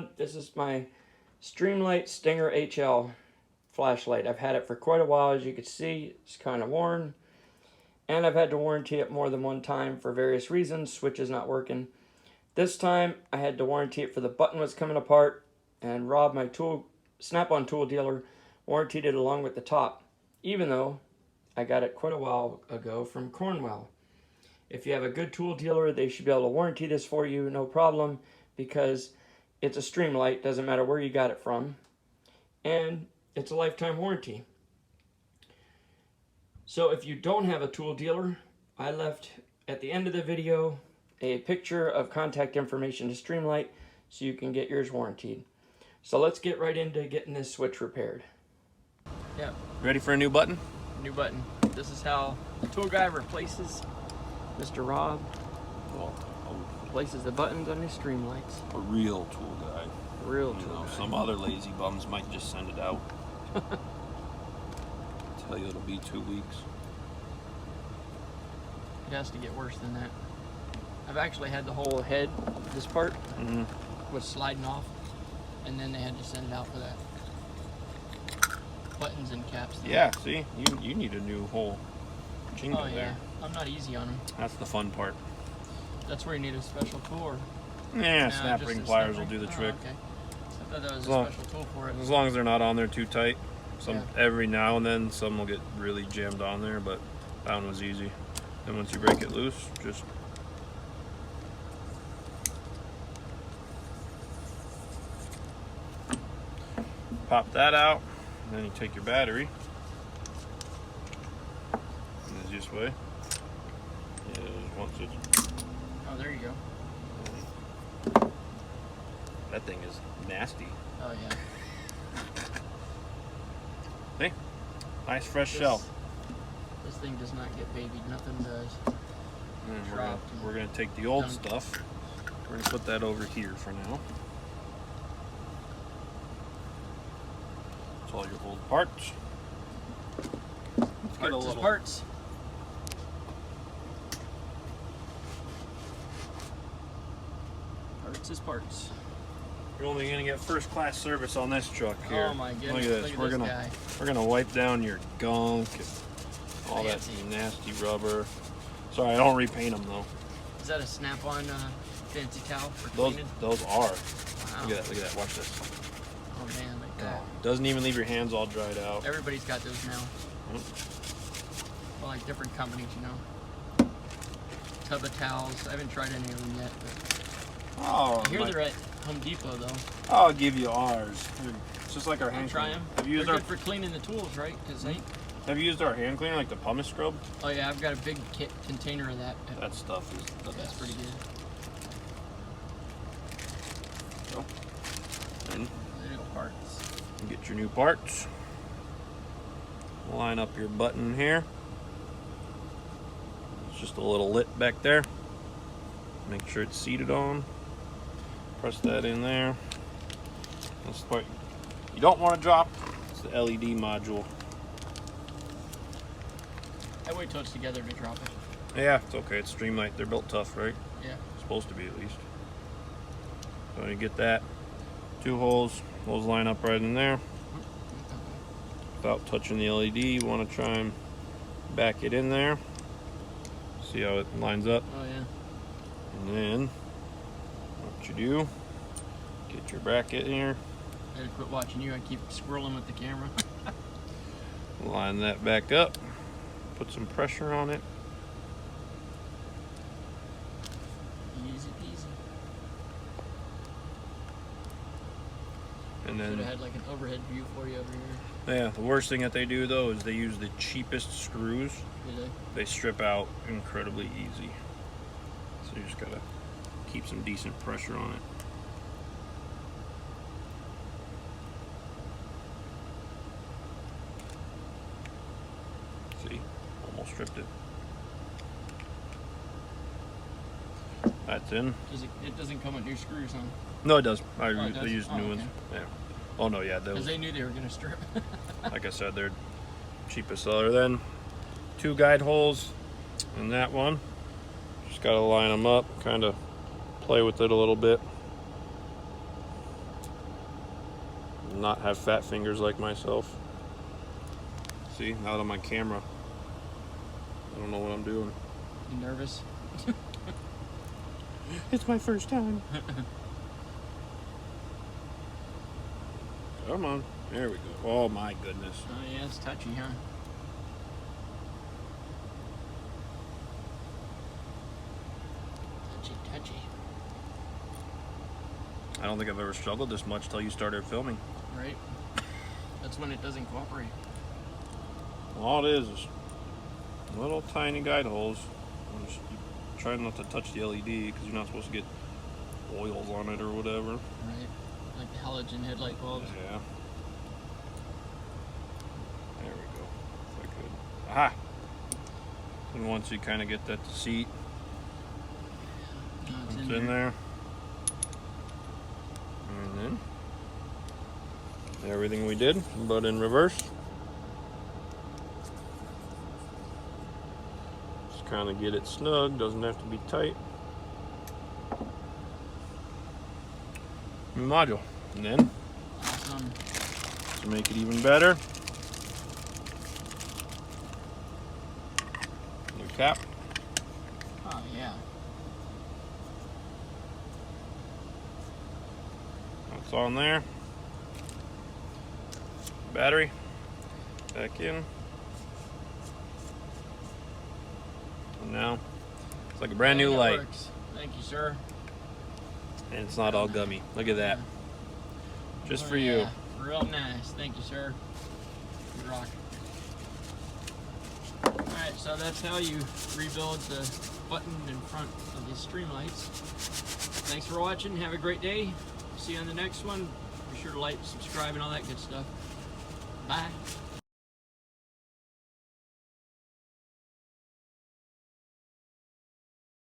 everyone, this is my Streamlight Stinger HL flashlight. I've had it for quite a while. As you can see, it's kind of worn, and I've had to warranty it more than one time for various reasons. Switch is not working. This time I had to warranty it for the button was coming apart, and Rob, my Snap-on tool dealer, warrantied it along with the top, even though I got it quite a while ago from Cornwell. If you have a good tool dealer, they should be able to warranty this for you, no problem, because it's a Streamlight, doesn't matter where you got it from, and it's a lifetime warranty. So if you don't have a tool dealer, I left at the end of the video a picture of contact information to Streamlight so you can get yours warranted. So let's get right into getting this switch repaired. Yeah. Ready for a new button? New button. This is how the tool guy replaces Mr. Rob. Replaces the buttons on his Streamlights. A real tool guy. Real tool guy. Some other lazy bums might just send it out. Tell you it'll be 2 weeks. It has to get worse than that. I've actually had the whole head, this part, was sliding off, and then they had to send it out for that. Buttons and caps. Though. Yeah, see? You need a new whole jingle there. I'm not easy on them. That's the fun part. That's where you need a special tool. Or... Yeah, snap ring pliers will do the trick. Okay. I thought that was a special tool for it. As long as they're not on there too tight. Every now and then some will get really jammed on there, but that one was easy. Then once you break it loose, just pop that out, and then you take your battery in the easiest way. Yeah, once it's... Oh, there you go. That thing is nasty. Oh yeah. Hey, nice fresh shell. This thing does not get babied. Nothing does. And we're gonna take the old stuff. We're gonna put that over here for now. It's all your old parts. Parts is parts. Parts is parts. You're only gonna get first class service on this truck here. Oh my goodness! Look at this. We're gonna wipe down your gunk and all that nasty rubber. Sorry, I don't repaint them though. Is that a Snap-on fancy towel for cleaning? Those are. Wow. Look at that! Look at that! Watch this. Oh man, like that. Doesn't even leave your hands all dried out. Everybody's got those now. Well, like different companies, you know. Tub of towels. I haven't tried any of them yet. But I hear they're at Home Depot though. I'll give you ours. It's just like our hand try cleaner. them. Have you used they're good for cleaning the tools, right? Have you used our hand cleaner, like the pumice scrub? Oh yeah, I've got a big container of that. That stuff is the best. That's pretty good. So, then parts. Get your new parts. Line up your button here. It's just a little lip back there. Make sure it's seated on. Press that in there. That's the part you don't want to drop. It's the LED module. I wait till it's together to drop it. Yeah, it's okay. It's Streamlight. They're built tough, right? Yeah. Supposed to be at least. So you get that. 2 holes. Those line up right in there. Without touching the LED, you want to try and back it in there. See how it lines up? Oh yeah. And then what you do, get your bracket here. I gotta quit watching you. I keep squirreling with the camera. Line that back up. Put some pressure on it. Easy peasy. And then should have had like an overhead view for you over here. Yeah, the worst thing that they do though is they use the cheapest screws. Do they? They strip out incredibly easy. So you just gotta keep some decent pressure on it. See, almost stripped it. That's in. It doesn't come with new screws, huh? No, it does. I does? used new ones. Yeah. Oh no, yeah, those. Because they knew they were gonna strip. Like I said, they're cheapest seller. Then 2 guide holes in that one. Just gotta line them up, kind of play with it a little bit. not have fat fingers like myself. See, out on my camera. I don't know what I'm doing. You nervous? It's my first time. Come on. There we go. Oh my goodness. Oh yeah, it's touchy, huh? Touchy. I don't think I've ever struggled this much till you started filming. Right? That's when it doesn't cooperate. All it is little tiny guide holes. I'm just trying not to touch the LED because you're not supposed to get oils on it or whatever. Right? Like the halogen headlight bulbs. Yeah. There we go. If I could. Aha! And once you kind of get that to seat, No, it's it's in there. And then everything we did, but in reverse. Just kind of get it snug, doesn't have to be tight. New module. And then, Awesome. to make it even better, new cap. Oh yeah. That's on there. Battery back in. And now it's like a brand new It light. works. Thank you, sir. And it's not all gummy. Look at that. Just Oh, for you. yeah. Real nice. Thank you, sir. You rock. Alright, so that's how you rebuild the button in front of the Streamlights. Thanks for watching. Have a great day. See you on the next one. Be sure to like, subscribe, and all that good stuff. Bye.